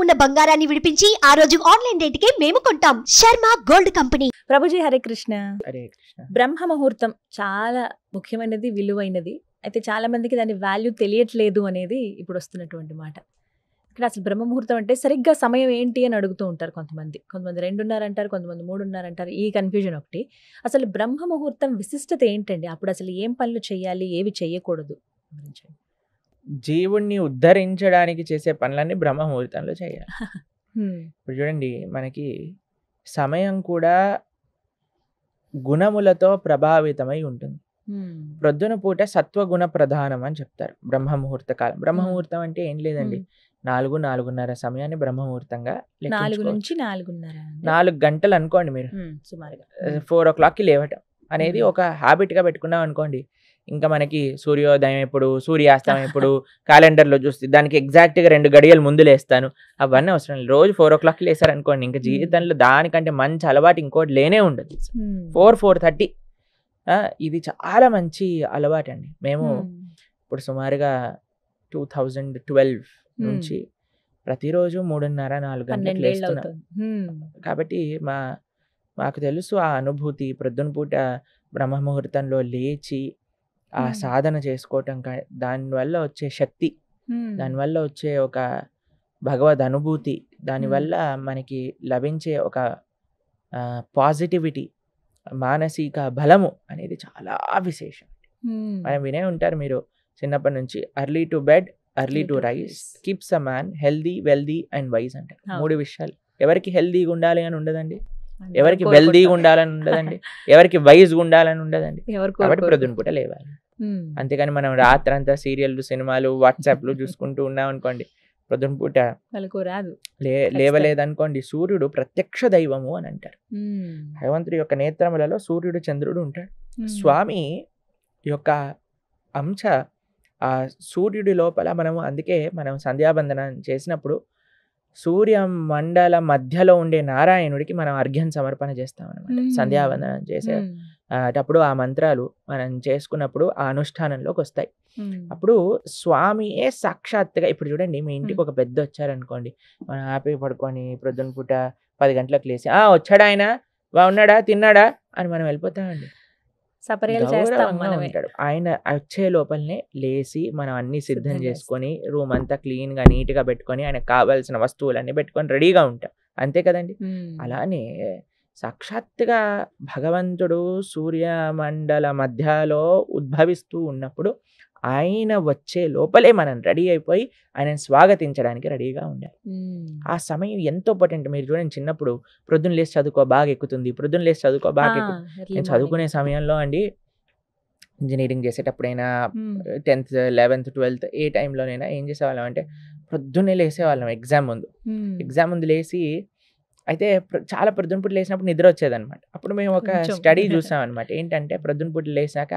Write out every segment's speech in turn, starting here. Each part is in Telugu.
ఉన్న బంగారాన్ని విడిపించి ఆ రోజు ఆన్లైన్ రేటుకే మేము కొంటాం. Sharma gold company. ప్రభుజీ హరే కృష్ణ. హరే కృష్ణ. బ్రహ్మ ముహూర్తం చాలా ముఖ్యమైనది, విలువైనది. అయితే చాలా మందికి దాని వాల్యూ తెలియట్లేదు అనేది ఇప్పుడు వస్తున్నటువంటి మాట. ఇక్కడ అసలు బ్రహ్మ ముహూర్తం అంటే సరిగ్గా సమయం ఏంటి అని అడుగుతూ ఉంటారు కొంతమంది. 2:30 అంటారు, కొంతమంది 3:30 అంటారు. ఈ కన్ఫ్యూజన్ ఒకటి. అసలు బ్రహ్మ ముహూర్తం విశిష్టత ఏంటండి? అప్పుడు అసలు ఏం పనులు చేయాలి, ఏవి చేయకూడదు? జీవుణ్ణి ఉద్ధరించడానికి చేసే పనులన్నీ బ్రహ్మ ముహూర్తంలో చేయాలి. ఇప్పుడు చూడండి, మనకి సమయం కూడా గుణములతో ప్రభావితమై ఉంటుంది. ప్రొద్దున పూట సత్వగుణ ప్రధానం అని చెప్తారు బ్రహ్మ ముహూర్త కాలం. బ్రహ్మ ముహూర్తం అంటే ఏం లేదండి, 4-4:30 సమయాన్ని బ్రహ్మ ముహూర్తంగా 4 నుంచి 4:30, 4 గంటలు అనుకోండి మీరు. సుమారుగా 4 o'clockకి లేవటం అనేది ఒక హ్యాబిట్గా పెట్టుకున్నాం అనుకోండి. ఇంకా మనకి సూర్యోదయం ఎప్పుడు, సూర్యాస్తమయం ఎప్పుడు క్యాలెండర్లో చూస్తే దానికి ఎగ్జాక్ట్గా 2 గడియలు ముందు లేస్తాను. అవన్నీ అవసరం లేదు. రోజు 4 o'clockకి లేసారనుకోండి, ఇంకా జీవితంలో దానికంటే మంచి అలవాటు ఇంకోటి లేనే ఉండదు. 4-4:30 ఇది చాలా మంచి అలవాటు అండి. మేము ఇప్పుడు సుమారుగా 2012 నుంచి ప్రతిరోజు 3:30-4 గంటలకు లేస్తున్నాం. కాబట్టి మాకు తెలుసు ఆ అనుభూతి. ప్రొద్దున పూట బ్రహ్మ ముహూర్తంలో లేచి ఆ సాధన చేసుకోవటం, దానివల్ల వచ్చే శక్తి, దానివల్ల వచ్చే ఒక భగవద్ అనుభూతి, దానివల్ల మనకి లభించే ఒక పాజిటివిటీ, మానసిక బలము అనేది చాలా విశేషం. మనం వినే ఉంటారు మీరు చిన్నప్పటి నుంచి, early to bed early to rice keeps a man healthy wealthy and wise అంటారు. 3 విషయాలు. ఎవరికి హెల్దీగా ఉండాలి అని ఉండదండి, ఎవరికి వెల్దీగా ఉండాలని ఉండదండి, ఎవరికి వైజ్గా ఉండాలని ఉండదండి. కాబట్టి ప్రొద్దున పూట లేవాలి. అంతేగాని మనం రాత్రంతా సీరియల్లు, సినిమాలు, వాట్సాప్లు చూసుకుంటూ ఉన్నాం అనుకోండి, ప్రొద్దున పూట లేవలేదనుకోండి. సూర్యుడు ప్రత్యక్ష దైవము అని అంటారు. భగవంతుడి యొక్క నేత్రములలో సూర్యుడు, చంద్రుడు ఉంటాడు. స్వామి యొక్క అంశ ఆ సూర్యుడి లోపల అందుకే మనం సంధ్యాబంధనం చేసినప్పుడు సూర్య మండల మధ్యలో ఉండే నారాయణుడికి మనం అర్ఘ్యం సమర్పణ చేస్తాం అనమాట. సంధ్యాబంధనం చేసేటప్పుడు ఆ మంత్రాలు మనం చేసుకున్నప్పుడు ఆ అనుష్ఠానంలోకి వస్తాయి. అప్పుడు స్వామియే సాక్షాత్తుగా, ఇప్పుడు చూడండి, మీ ఇంటికి ఒక పెద్ద వచ్చారనుకోండి, మనం హ్యాపీ పడుకొని ప్రొద్దున పూట 10 గంటలకు లేచి వచ్చాడా ఆయన, బాగున్నాడా, తిన్నాడా అని మనం వెళ్ళిపోతామండి. ఉంటాడు ఆయన. వచ్చే లోపలనే లేచి మనం అన్ని సిద్ధం చేసుకొని రూమ్ అంతా క్లీన్గా నీట్గా పెట్టుకొని ఆయనకు కావాల్సిన వస్తువులన్నీ పెట్టుకొని రెడీగా ఉంటాం. అంతే కదండి. అలానే సాక్షాత్తుగా భగవంతుడు సూర్యమండల మధ్యలో ఉద్భవిస్తూ ఉన్నప్పుడు ఆయన వచ్చే లోపలే మనం రెడీ అయిపోయి ఆయనను స్వాగతించడానికి రెడీగా ఉండాలి. ఆ సమయం ఎంతో ఇంపార్టెంట్. మీరు చూడండి, చిన్నప్పుడు ప్రొద్దున లేచి చదువుకో బాగా ఎక్కుతుంది, ప్రొద్దున లేచి చదువుకో బాగా ఎక్కుతుంది. నేను చదువుకునే సమయంలో అండి, ఇంజనీరింగ్ చేసేటప్పుడైనా 10th 11th 12th ఏ టైంలోనైనా ఏం చేసేవాళ్ళం అంటే ప్రొద్దున్నే లేసేవాళ్ళం. ఎగ్జామ్ ముందు లేచి, అయితే చాలా ప్రొద్దున పూట లేచినప్పుడు నిద్ర వచ్చేదనమాట. అప్పుడు మేము ఒక స్టడీ చూసాం అనమాట. ఏంటంటే ప్రొద్దున పూట లేచాక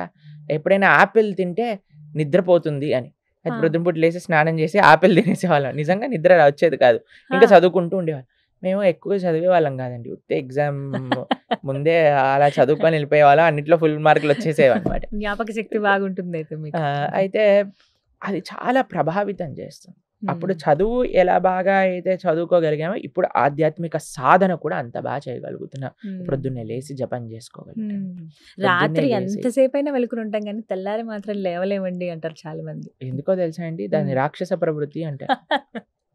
ఎప్పుడైనా ఆపిల్ తింటే నిద్రపోతుంది అని. అయితే ప్రొద్దున పూట లేచి స్నానం చేసి ఆపిల్ తినేసేవాళ్ళం. నిజంగా నిద్ర వచ్చేది కాదు, ఇంకా చదువుకుంటూ ఉండేవాళ్ళం. మేము ఎక్కువ చదివే వాళ్ళం కాదండి, ఉత్తే ఎగ్జామ్ ముందే అలా చదువుకొని వెళ్ళిపోయేవాళ్ళం. అన్నిట్లో ఫుల్ మార్కులు వచ్చేసేవి అనమాట. జ్ఞాపక శక్తి బాగుంటుంది. అయితే అది చాలా ప్రభావితం చేస్తుంది. అప్పుడు చదువు ఎలా బాగా అయితే చదువుకోగలిగామో, ఇప్పుడు ఆధ్యాత్మిక సాధన కూడా అంత బాగా చేయగలుగుతున్నాం. ప్రొద్దున్నే లేచి జపం చేసుకోగలుగుతాం. రాత్రి ఎంతసేపు అయినా వెలుకుని ఉంటాం కానీ తెల్లారి మాత్రం లేవలేమండి అంటారు చాలా మంది. ఎందుకో తెలుసా అండి, దాన్ని రాక్షస ప్రవృత్తి అంటారు.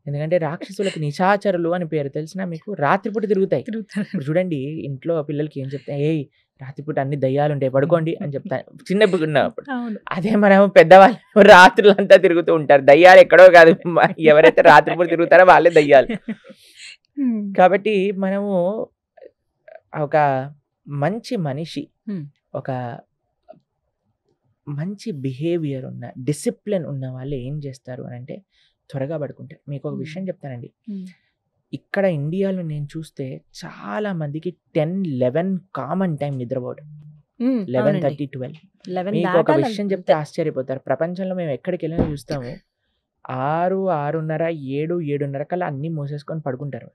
ఎందుకంటే రాక్షసులకు నిశాచరులు అని పేరు. తెలిసినా మీకు? రాత్రిపూట తిరుగుతాయి. ఇప్పుడు చూడండి, ఇంట్లో పిల్లలకి ఏం చెప్తాయి, రాత్రిపూట అన్ని దయ్యాలు ఉంటాయి, పడుకోండి అని చెప్తాను చిన్నప్పుడు ఉన్నప్పుడు. అదే మనం పెద్దవాళ్ళు రాత్రులంతా తిరుగుతూ ఉంటారు. దయ్యాలు ఎక్కడో కాదు, ఎవరైతే రాత్రిపూట తిరుగుతారో వాళ్ళే దయ్యాలు. కాబట్టి మనము ఒక మంచి మనిషి, ఒక మంచి బిహేవియర్ ఉన్న, డిసిప్లిన్ ఉన్న వాళ్ళు ఏం చేస్తారు అని అంటే త్వరగా పడుకుంటారు. మీకు ఒక విషయం చెప్తానండి, ఇక్కడ ఇండియాలో నేను చూస్తే చాలా మందికి 10-11 కామన్ టైం నిద్రపోవడం. 11:30-12. మీకు ఒక విషయం చెప్తే ఆశ్చర్యపోతారు. ప్రపంచంలో మేము ఎక్కడికి వెళ్ళినా చూస్తాము 6, 6:30, 7, 7:30 కల్లా అన్ని మూసేసుకొని పడుకుంటారు.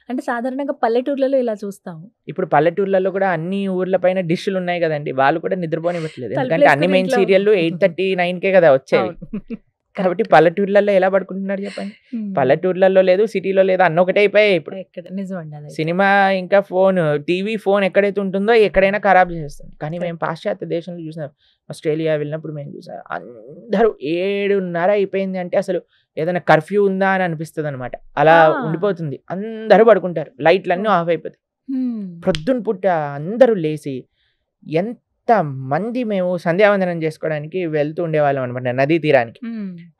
అంటే సాధారణంగా పల్లెటూర్లలో ఇలా చూస్తాము. ఇప్పుడు పల్లెటూర్లలో కూడా అన్ని ఊర్ల పైన డిష్లు ఉన్నాయి కదండి, వాళ్ళు కూడా నిద్రపోనివ్వట్లేదు. ఎందుకంటే అన్ని మెయిన్ సీరియల్లు 8:30, 9కే కదా వచ్చేవి. కాబట్టి పల్లెటూర్లలో ఎలా పడుకుంటున్నారు చెప్పండి? పల్లెటూర్లలో లేదు, సిటీలో లేదు, అన్న ఒకటే అయిపోయాయి ఇప్పుడు. నిజమండి అది. సినిమా ఇంకా ఫోన్, టీవీ, ఫోన్ ఎక్కడైతే ఉంటుందో ఎక్కడైనా ఖరాబ్ చేస్తుంది. కానీ మేము పాశ్చాత్య దేశంలో చూసాం, ఆస్ట్రేలియా వెళ్ళినప్పుడు మేము చూసాం, అందరూ 7:30 అయిపోయింది అంటే అసలు ఏదైనా కర్ఫ్యూ ఉందా అని అనిపిస్తుంది అనమాట. అలా ఉండిపోతుంది, అందరూ పడుకుంటారు, లైట్లన్నీ ఆఫ్ అయిపోతాయి. ప్రొద్దున పుట్ట అందరూ లేచి ఎంత మంది మేము సంధ్యావందనం చేసుకోవడానికి వెళ్తూ ఉండేవాళ్ళం అనమాట నదీ తీరానికి.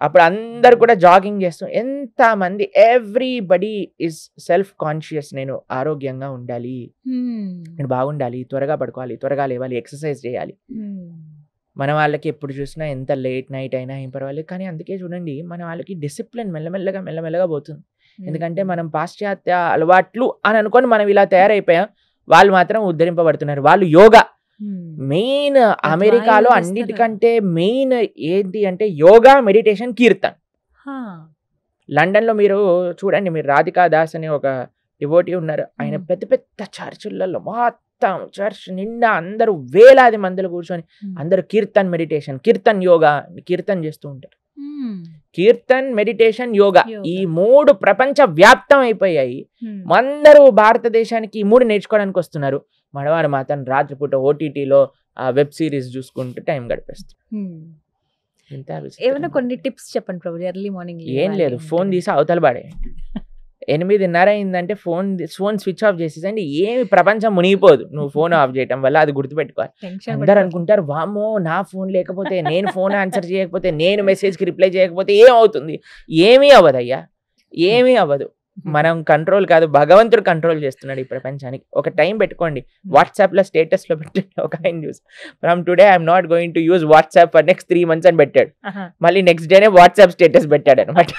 అప్పుడు అందరు కూడా జాగింగ్ చేస్తూ, ఎంత మంది, ఎవ్రీబడి ఈజ్ సెల్ఫ్ కాన్షియస్, నేను ఆరోగ్యంగా ఉండాలి, నేను బాగుండాలి, త్వరగా పడుకోవాలి, త్వరగా లేవాలి, ఎక్సర్సైజ్ చేయాలి. మన వాళ్ళకి ఎప్పుడు చూసినా ఎంత లేట్ నైట్ అయినా ఏం పర్వాలేదు, కానీ అందుకే చూడండి మన వాళ్ళకి డిసిప్లిన్ మెల్లమెల్లగా పోతుంది. ఎందుకంటే మనం పాశ్చాత్య అలవాట్లు అని అనుకొని మనం ఇలా తయారైపోయాం, వాళ్ళు మాత్రం ఉద్ధరింపబడుతున్నారు. వాళ్ళు యోగా మెయిన్, అమెరికాలో అన్నిటికంటే మెయిన్ ఏంటి అంటే యోగా, మెడిటేషన్, కీర్తన్. లండన్ లో మీరు చూడండి, మీరు రాధికా దాస్ అనే ఒక డివోటీ ఉన్నారు, ఆయన పెద్ద పెద్ద చర్చిలలో మొత్తం చర్చ్ నిండా అందరూ వేలాది మందులు కూర్చొని అందరూ కీర్తన్ మెడిటేషన్, కీర్తన్ యోగా, కీర్తన్ చేస్తూ ఉంటారు. కీర్తన్, మెడిటేషన్, యోగా ఈ 3 ప్రపంచ వ్యాప్తం అయిపోయాయి. అందరూ భారతదేశానికి ఈ 3 నేర్చుకోవడానికి వస్తున్నారు. మనవారు మాత్రం రాత్రిపూట ఓటీటీలో ఆ వెబ్ సిరీస్ చూసుకుంటూ టైం గడిపేస్తారు. ఏమైనా కొన్ని టిప్స్ చెప్పండి ప్రభు. ఎర్లీ మార్నింగ్ ఏం లేదు, ఫోన్ తీసి అవతల పడేయండి. 8:30 అయిందంటే ఫోన్ స్విచ్ ఆఫ్ చేసేసండి. ఏమి ప్రపంచం మునిగిపోదు నువ్వు ఫోన్ ఆఫ్ చేయటం వల్ల, అది గుర్తుపెట్టుకోవాలి. అందరు అనుకుంటారు, వామ్మో నా ఫోన్ లేకపోతే, నేను ఫోన్ ఆన్సర్ చేయకపోతే, నేను మెసేజ్కి రిప్లై చేయకపోతే ఏమవుతుంది? ఏమీ అవ్వదయ్యా, ఏమీ అవ్వదు. మనం కంట్రోల్ కాదు, భగవంతుడు కంట్రోల్ చేస్తున్నాడు ఈ ప్రపంచానికి. ఒక టైం పెట్టుకోండి, వాట్సాప్లో స్టేటస్లో పెట్టండి. ఒక ఆయన చూసి, from today I'm not going to use WhatsApp for next 3 months అని పెట్టాడు. మళ్ళీ నెక్స్ట్ డేనే వాట్సాప్ స్టేటస్ పెట్టాడు అనమాట.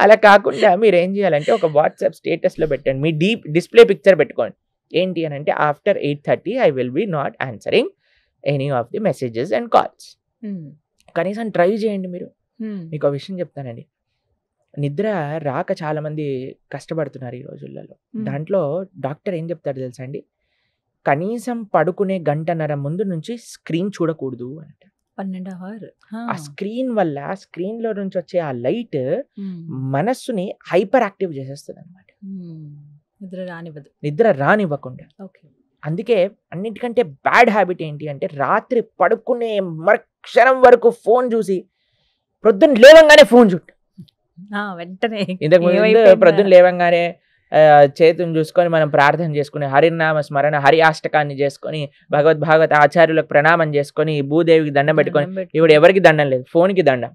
అలా కాకుండా మీరు ఏం చేయాలంటే ఒక వాట్సాప్ స్టేటస్లో పెట్టండి, మీ డిస్ప్లే పిక్చర్ పెట్టుకోండి. ఏంటి అని అంటే, after 8:30 I will be not answering any of the messages and calls. కనీసం ట్రై చేయండి మీరు. మీకు ఒక విషయం చెప్తానండి, నిద్ర రాక చాలా మంది కష్టపడుతున్నారు ఈ రోజులలో. దాంట్లో డాక్టర్ ఏం చెప్తాడు తెలుసా అండి, కనీసం పడుకునే 1.5 గంట ముందు నుంచి స్క్రీన్ చూడకూడదు అంట. 12 hours. ఆ స్క్రీన్ వల్ల, స్క్రీన్ లో నుంచి వచ్చే ఆ లైట్ మనస్సుని హైపర్ యాక్టివ్ చేసేస్తుంది అనమాట, నిద్ర రానివ్వకుండా. అందుకే అన్నిటికంటే బ్యాడ్ హ్యాబిట్ ఏంటి అంటే, రాత్రి పడుకునే క్షణం వరకు ఫోన్ చూసి ప్రొద్దున లేవంగానే ఫోన్ చుట్టు. వెంటనే ఇంతకు ముందు ప్రొద్దున లేవంగానే చేతుని చూసుకొని మనం ప్రార్థన చేసుకుని, హరినామ స్మరణ, హరి అష్టకాన్ని చేసుకొని, భగవద్భాగవత ఆచార్యులకు ప్రణామం చేసుకొని, భూదేవికి దండం పెట్టుకొని, ఇప్పుడు ఎవరికి దండం లేదు, ఫోన్కి దండం.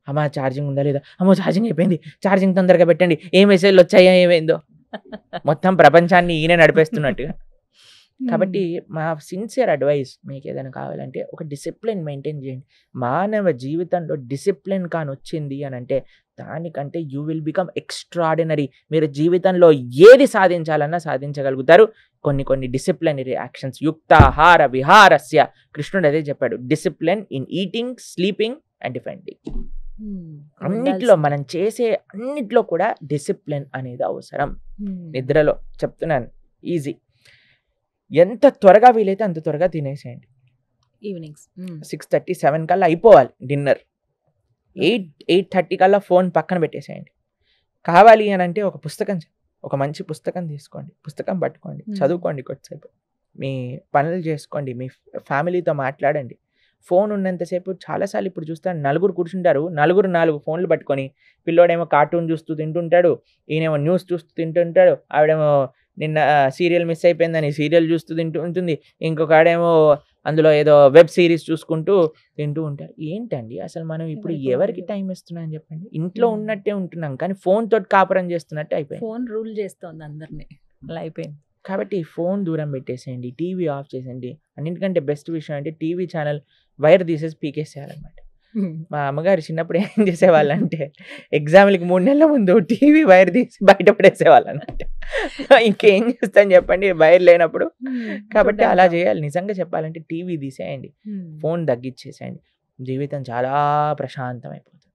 అమ్మా ఛార్జింగ్ ఉందా లేదా, అమ్మో ఛార్జింగ్ అయిపోయింది, ఛార్జింగ్ తొందరగా పెట్టండి, ఏ మెసేజ్లు వచ్చాయో ఏమైందో. మొత్తం ప్రపంచాన్ని ఈయన నడిపేస్తున్నట్టుగా. కాబట్టి మా సిన్సియర్ అడ్వైస్, మీకు ఏదైనా కావాలంటే ఒక డిసిప్లిన్ మెయింటైన్ చేయండి. మానవ జీవితంలో డిసిప్లిన్ కాని వచ్చింది అని అంటే, దానికంటే యూ విల్ బికమ్ ఎక్స్ట్రాడినరీ. మీరు జీవితంలో ఏది సాధించాలన్నా సాధించగలుగుతారు. కొన్ని డిసిప్లినరీ యాక్షన్స్, యుక్తాహార విహారస్య, కృష్ణుడు అదే చెప్పాడు, discipline in eating, sleeping and defending. అన్నిట్లో మనం చేసే అన్నిట్లో కూడా డిసిప్లిన్ అనేది అవసరం. నిద్రలో చెప్తున్నాను, ఈజీ. ఎంత త్వరగా వీలైతే అంత త్వరగా తినేసేయండి. ఈవినింగ్స్ 6:30, 7 కల్లా అయిపోవాలి డిన్నర్. 8:30 కల్లా ఫోన్ పక్కన పెట్టేసేయండి. కావాలి అని అంటే ఒక మంచి పుస్తకం తీసుకోండి, పుస్తకం పట్టుకోండి, చదువుకోండి కొద్దిసేపు, మీ పనులు చేసుకోండి, మీ ఫ్యామిలీతో మాట్లాడండి. ఫోన్ ఉన్నంతసేపు చాలాసార్లు ఇప్పుడు చూస్తాను, 4 కూర్చుంటారు, 4 ఫోన్లు పట్టుకొని, పిల్లోడేమో కార్టూన్ చూస్తూ తింటుంటాడు, ఈయనేమో న్యూస్ చూస్తూ తింటుంటాడు, ఆవిడేమో నిన్న సీరియల్ మిస్ అయిపోయిందని సీరియల్ చూస్తూ తింటూ ఉంటుంది, ఇంకొక ఆడేమో అందులో ఏదో వెబ్ సిరీస్ చూసుకుంటూ తింటూ ఉంటారు. ఏంటండి అసలు మనం ఇప్పుడు ఎవరికి టైం ఇస్తున్నాం చెప్పండి? ఇంట్లో ఉన్నట్టే ఉంటున్నాం, కానీ ఫోన్ తోటి కాపురం చేస్తున్నట్టే అయిపోయింది. ఫోన్ రూల్ చేస్తుంది అందరినీ, అలా అయిపోయింది. కాబట్టి ఫోన్ దూరం పెట్టేసేయండి, టీవీ ఆఫ్ చేసేయండి. అన్నింటికంటే బెస్ట్ విషయం అంటే టీవీ ఛానల్ వైర్ తీసేసి పీకేసేయాలన్నమాట. మా అమ్మగారు చిన్నప్పుడు ఏం చేసేవాళ్ళంటే, ఎగ్జామ్లకి 3 నెలల ముందు టీవీ వైర్ తీసి బయట పడేసేవాళ్ళు అనమాట. ఇంకేం చేస్తాను చెప్పండి వైర్ లేనప్పుడు. కాబట్టి అలా చేయాలి. నిజంగా చెప్పాలంటే టీవీ తీసేయండి, ఫోన్ తగ్గించేసేయండి, జీవితం చాలా ప్రశాంతం అయిపోతుంది.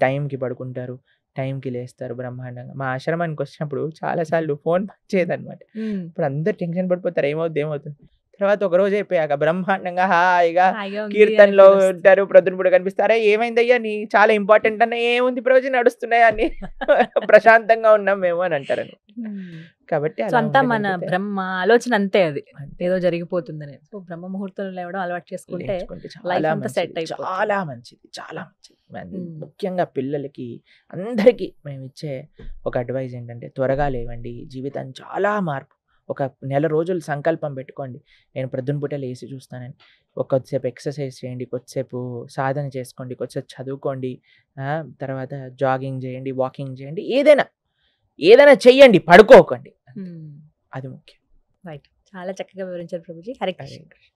టైంకి పడుకుంటారు, టైంకి లేస్తారు బ్రహ్మాండంగా. మా ఆశ్రమానికి వచ్చినప్పుడు చాలాసార్లు ఫోన్ పనిచేయదనమాట. ఇప్పుడు అందరు టెన్షన్ పడిపోతారు, ఏమవుతుంది. తర్వాత ఒక రోజు అయిపోయాక బ్రహ్మాండంగా హాయిగా హాయిగా ఉంది కీర్తనలో అని feel వస్తుంది. ఉంటారు, ప్రొద్దున కనిపిస్తారా, ఏమైందయ్యా నీ చాలా ఇంపార్టెంట్ అన్న, ఏముంది ప్రవచనం నడుస్తున్నాయి అని ప్రశాంతంగా ఉన్నాం మేము అని అంటారని. కాబట్టి సో అలా అంతా మన ఉండగలిగితే బ్రహ్మ ఆలోచన అంతే, అది అంతే. ఏదో జరిగిపోతుందని. సో బ్రహ్మ ముహూర్తంలో లేవడం అలవాటు చేసుకుంటే నేర్చుకుంటే లైఫ్ చాలా అంతా సెట్ మంచిది, అయిపోతుంది. చాలా మంచిది, చాలా మంచిది. మ్మ్. ముఖ్యంగా పిల్లలకి అందరికీ మేము ఇచ్చే ఒక అడ్వైజ్ ఏంటంటే త్వరగా లేవండి, జీవితాన్ని చాలా మార్పు. ఒక నెల రోజులు సంకల్పం పెట్టుకోండి, నేను ప్రొద్దున పూట లేచి చూస్తానని. కొద్దిసేపు ఎక్సర్సైజ్ చేయండి, కొద్దిసేపు సాధన చేసుకోండి, కొద్దిసేపు చదువుకోండి, తర్వాత జాగింగ్ చేయండి, వాకింగ్ చేయండి, ఏదైనా చెయ్యండి, పడుకోకండి. మ్మ్. అది ముఖ్యం. రైట్, చాలా చక్కగా వివరించారు ప్రభుజీ. హరే కృష్ణ. హరే కృష్ణ.